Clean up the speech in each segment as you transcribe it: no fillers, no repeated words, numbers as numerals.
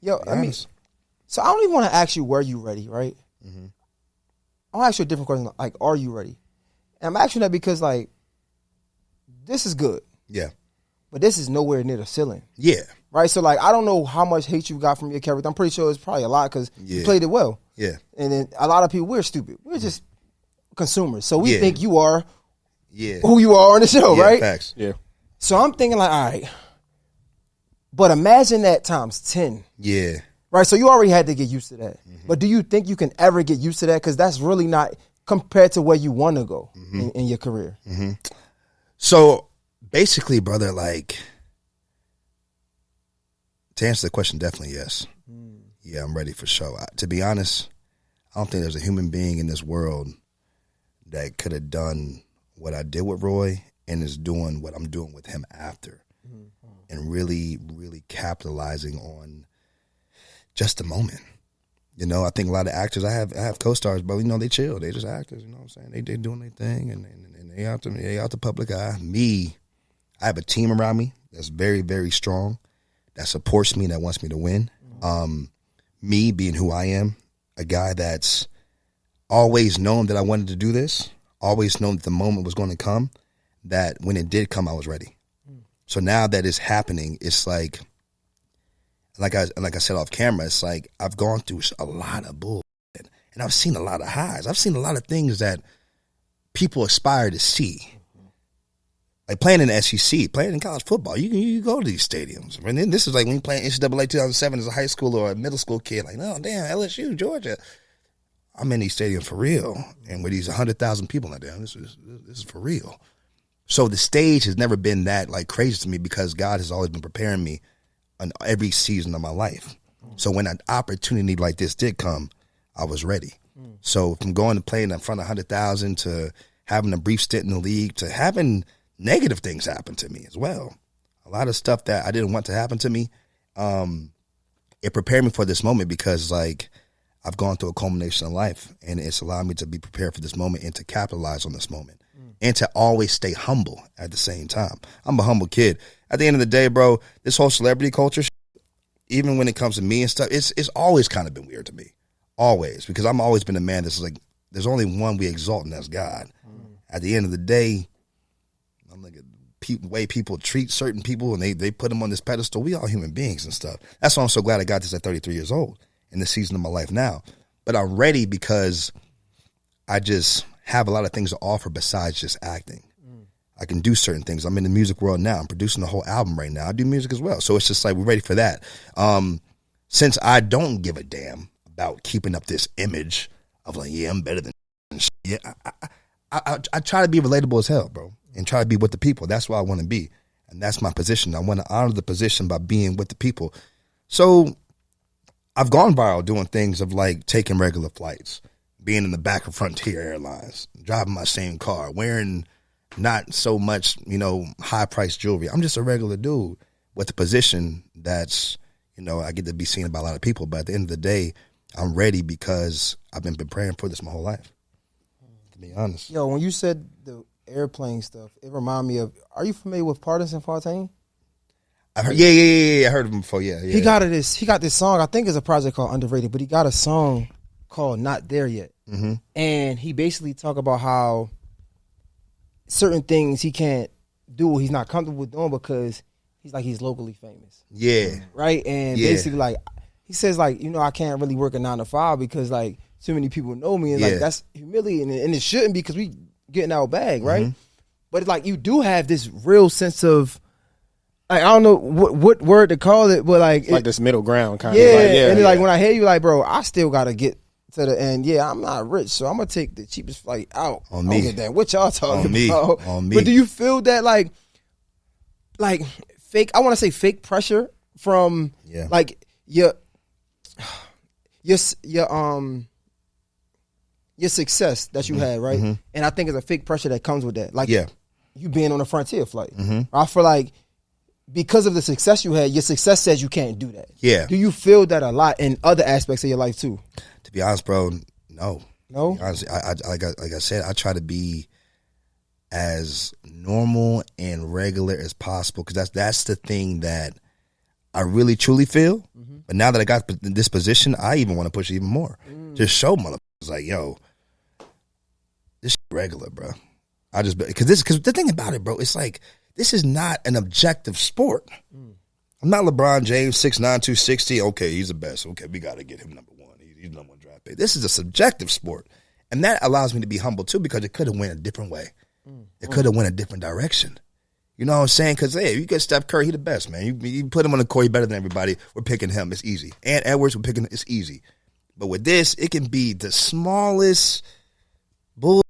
Yo, I mean, so I don't even want to ask you, were you ready, right? Mm-hmm. I'll ask you a different question, like, are you ready? And I'm asking that because, like, this is good. Yeah. But this is nowhere near the ceiling. Yeah. Right? So, like, I don't know how much hate you got from your character. I'm pretty sure it's probably a lot because you played it well. Yeah. And then a lot of people, we're stupid. We're just consumers. So we think you are who you are on the show, right? Facts. Yeah. So I'm thinking, like, all right. But imagine that times 10. Yeah. Right? So you already had to get used to that. Mm-hmm. But do you think you can ever get used to that? Because that's really not compared to where you want to go in your career. Mm-hmm. So basically, brother, like, to answer the question, definitely yes. Yeah, I'm ready for sure. To be honest, I don't think there's a human being in this world that could have done what I did with Roy and is doing what I'm doing with him after. And really, really capitalizing on just the moment. You know, I think a lot of actors, I have co-stars, but, you know, they chill. They just actors, you know what I'm saying? They doing their thing and they out the public eye. Me, I have a team around me that's very, very strong, that supports me, that wants me to win. Me being who I am, a guy that's always known that I wanted to do this, always known that the moment was going to come, that when it did come, I was ready. So now that it's happening, it's like I said off camera, it's like I've gone through a lot of bull, and I've seen a lot of highs. I've seen a lot of things that people aspire to see. Like playing in the SEC, playing in college football, you go to these stadiums. And then this is like when you play in NCAA 2007 as a high school or a middle school kid, like, no, damn, LSU, Georgia. I'm in these stadiums for real. And with these 100,000 people in there, this is for real. So the stage has never been that like crazy to me because God has always been preparing me on every season of my life. So when an opportunity like this did come, I was ready. So from going to playing in front of 100,000 to having a brief stint in the league to having negative things happen to me as well. A lot of stuff that I didn't want to happen to me. It prepared me for this moment because like I've gone through a culmination of life and it's allowed me to be prepared for this moment and to capitalize on this moment and to always stay humble at the same time. I'm a humble kid. At the end of the day, bro, this whole celebrity culture, even when it comes to me and stuff, it's always kind of been weird to me. Always. Because I've always been a man that's like, there's only one we exalt and that's God. At the end of the day, I'm like the way people treat certain people and they put them on this pedestal. We all human beings and stuff. That's why I'm so glad I got this at 33 years old in this season of my life now. But I'm ready because I just have a lot of things to offer besides just acting. I can do certain things. I'm in the music world now. I'm producing a whole album right now. I do music as well. So it's just like we're ready for that. Since I don't give a damn about keeping up this image of like, yeah, I'm better than shit. Yeah, I try to be relatable as hell, bro, and try to be with the people. That's what I want to be. And that's my position. I want to honor the position by being with the people. So I've gone viral doing things of like taking regular flights, being in the back of Frontier Airlines, driving my same car, wearing not so much, you know, high-priced jewelry. I'm just a regular dude with a position that's, you know, I get to be seen by a lot of people. But at the end of the day, I'm ready because I've been preparing for this my whole life, to be honest. Yo, when you said the airplane stuff, it reminded me of, are you familiar with Partisan Fontaine? I heard, yeah. I heard of him before, yeah. He got this song, I think it's a project called Underrated, but he got a song called Not There Yet. Mm-hmm. And he basically talk about how certain things he can't do, he's not comfortable with doing because he's locally famous. Yeah. Right? And basically like he says like, you know, I can't really work a 9 to 5 because like too many people know me and like that's humiliating and it shouldn't be because we getting our bag, right? Mm-hmm. But it's like you do have this real sense of like, I don't know what word to call it, but like it's like this middle ground kind of. And like when I hear you like, bro, I still gotta get to the end. Yeah, I'm not rich, so I'm gonna take the cheapest flight out. On me. That. What y'all talking about? On me. But do you feel that like fake? I want to say fake pressure from like your success that you had, right? Mm-hmm. And I think it's a fake pressure that comes with that. Like you being on a Frontier flight. Mm-hmm. I feel like because of the success you had, your success says you can't do that. Yeah. Do you feel that a lot in other aspects of your life too? To be honest, bro, no. No? Honestly, like I said, I try to be as normal and regular as possible because that's the thing that I really truly feel. But now that I got this position, I even want to push it even more. Just show motherfuckers like, yo, this shit regular, bro. Because the thing about it, bro, it's like this is not an objective sport. I'm not LeBron James, 6'9", 260. Okay, he's the best. Okay, we got to get him number one. He's number one draft pick. This is a subjective sport. And that allows me to be humble, too, because it could have went a different way. It could have went a different direction. You know what I'm saying? Because, hey, you get Steph Curry, he the best, man. You put him on the court, he's better than everybody. We're picking him. It's easy. And Edwards, we're picking him. It's easy. But with this, it can be the smallest bull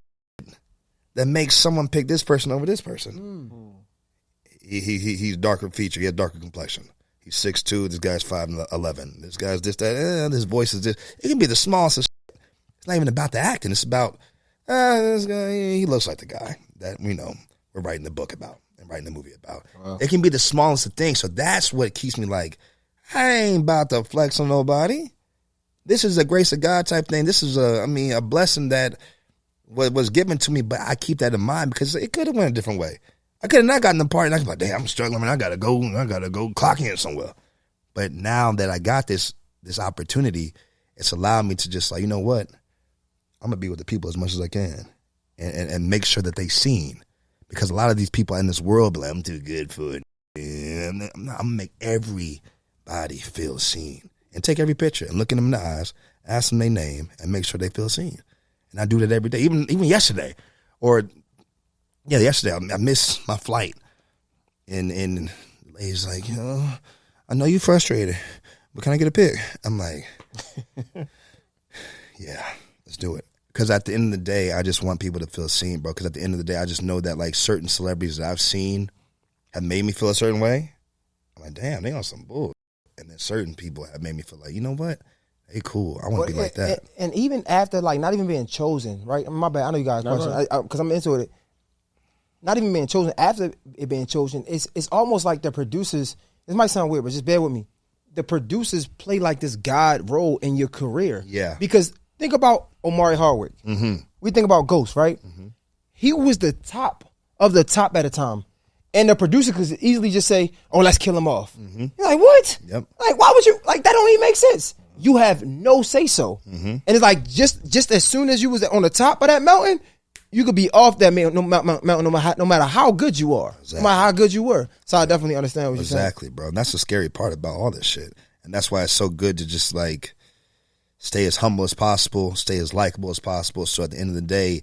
that makes someone pick this person over this person. He's darker feature. He has darker complexion. He's 6'2". This guy's 5'11". This guy's this, that. This voice is this. It can be the smallest of shit. It's not even about the acting. It's about, this guy, he looks like the guy that we know we're writing the book about. Writing the movie about. Wow. It can be the smallest of things. So that's what keeps me like, I ain't about to flex on nobody. This is a grace of God type thing. This is a blessing that was given to me, but I keep that in mind because it could have went a different way. I could have not gotten the part and I was like, damn, I'm struggling, man. I gotta go clock in somewhere. But now that I got this opportunity, it's allowed me to just like, you know what? I'm gonna be with the people as much as I can and make sure that they seen. Because a lot of these people in this world be like, I'm too good for it. I'm going to make everybody feel seen. And take every picture and look in them in the eyes, ask them their name, and make sure they feel seen. And I do that every day, even yesterday. Yesterday, I missed my flight. And the lady's like, I know you're frustrated, but can I get a pic? I'm like, yeah, let's do it. Because at the end of the day, I just want people to feel seen, bro. Because at the end of the day, I just know that like certain celebrities that I've seen have made me feel a certain way. I'm like, damn, they on some bull. And then certain people have made me feel like, you know what? Hey, cool. I want to be like that. And even after, like, not even being chosen, right? My bad. I know you guys' question because I'm into it. Not even being chosen. After it being chosen, it's almost like the producers. This might sound weird, but just bear with me. The producers play like this God role in your career. Yeah. Because think about Omari Hardwick. We think about Ghost, right? He was the top of the top at a time. And the producer could easily just say, oh, let's kill him off. You're like, what? Yep. Like, why would you? Like, that don't even make sense. You have no say-so. And it's like, just as soon as you was on the top of that mountain, you could be off that mountain no matter how good you are. Exactly. No matter how good you were. So I definitely understand what you're saying. Exactly, bro. And that's the scary part about all this shit. And that's why it's so good to just, like, stay as humble as possible, stay as likable as possible. So at the end of the day,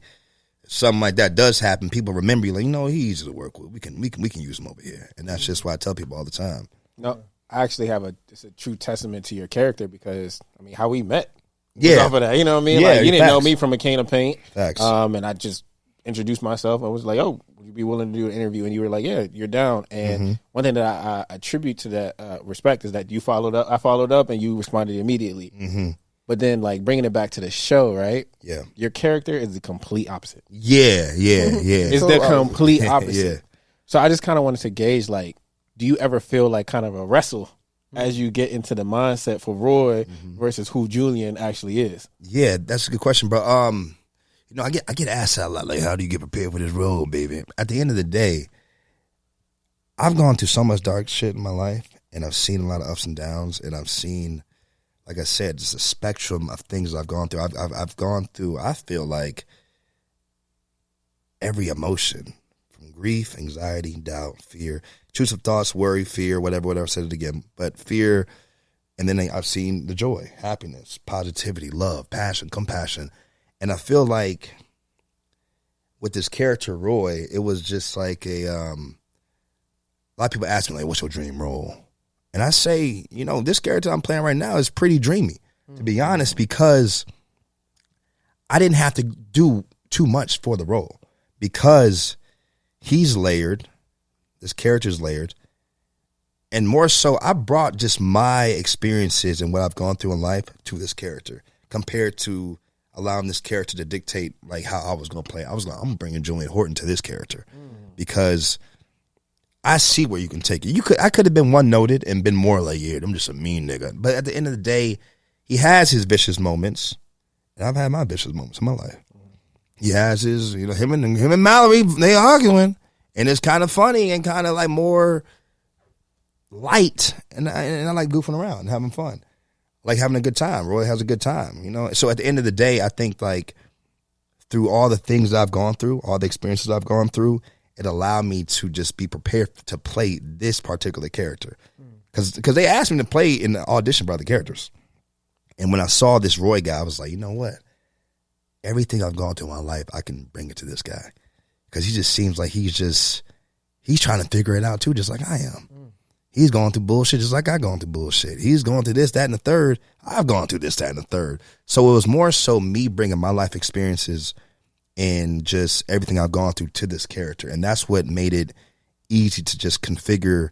if something like that does happen, people remember you like, he's easy to work with. We can use him over here. And that's just why I tell people all the time. No, I actually have it's a true testament to your character because, I mean, how we met. Yeah. Off of that, you know what I mean? Yeah, like, you didn't facts. know me from a can of paint. Facts. And I just introduced myself. I was like, oh, would you be willing to do an interview? And you were like, yeah, you're down. And one thing that I attribute to that respect is that you followed up. I followed up and you responded immediately. But then, like, bringing it back to the show, right? Yeah. Your character is the complete opposite. Yeah. It's the complete opposite. Yeah. So I just kind of wanted to gauge, like, do you ever feel like kind of a wrestle as you get into the mindset for Roy versus who Julian actually is? Yeah, that's a good question, bro. I get asked that a lot, like, how do you get prepared for this role, baby? At the end of the day, I've gone through so much dark shit in my life, and I've seen a lot of ups and downs, and I've seen, like I said, just a spectrum of things I've gone through. I've gone through, I feel like, every emotion, from grief, anxiety, doubt, fear, intrusive thoughts, worry, fear, whatever, I said it again, but fear, and then I've seen the joy, happiness, positivity, love, passion, compassion, and I feel like with this character, Roy, it was just like a lot of people ask me, like, what's your dream role? And I say, this character I'm playing right now is pretty dreamy, to be honest, because I didn't have to do too much for the role because he's layered, this character's layered, and more so, I brought just my experiences and what I've gone through in life to this character compared to allowing this character to dictate like how I was going to play. I was like, I'm bringing Julian Horton to this character because I see where you can take it. I could have been one-noted and been more like, yeah, I'm just a mean nigga. But at the end of the day, he has his vicious moments, and I've had my vicious moments in my life. He has his, him and Mallory, they arguing, and it's kind of funny and kind of like more light, and I like goofing around and having fun, like having a good time. Roy has a good time, you know. So at the end of the day, I think like through all the things that I've gone through, all the experiences I've gone through, it allowed me to just be prepared to play this particular character. Because they asked me to play in the audition by the characters. And when I saw this Roy guy, I was like, you know what? Everything I've gone through in my life, I can bring it to this guy. Because he just seems like he's trying to figure it out too, just like I am. He's going through bullshit just like I've gone through bullshit. He's going through this, that, and the third. I've gone through this, that, and the third. So it was more so me bringing my life experiences and just everything I've gone through to this character. And that's what made it easy to just configure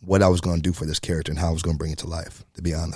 what I was going to do for this character and how I was going to bring it to life, to be honest.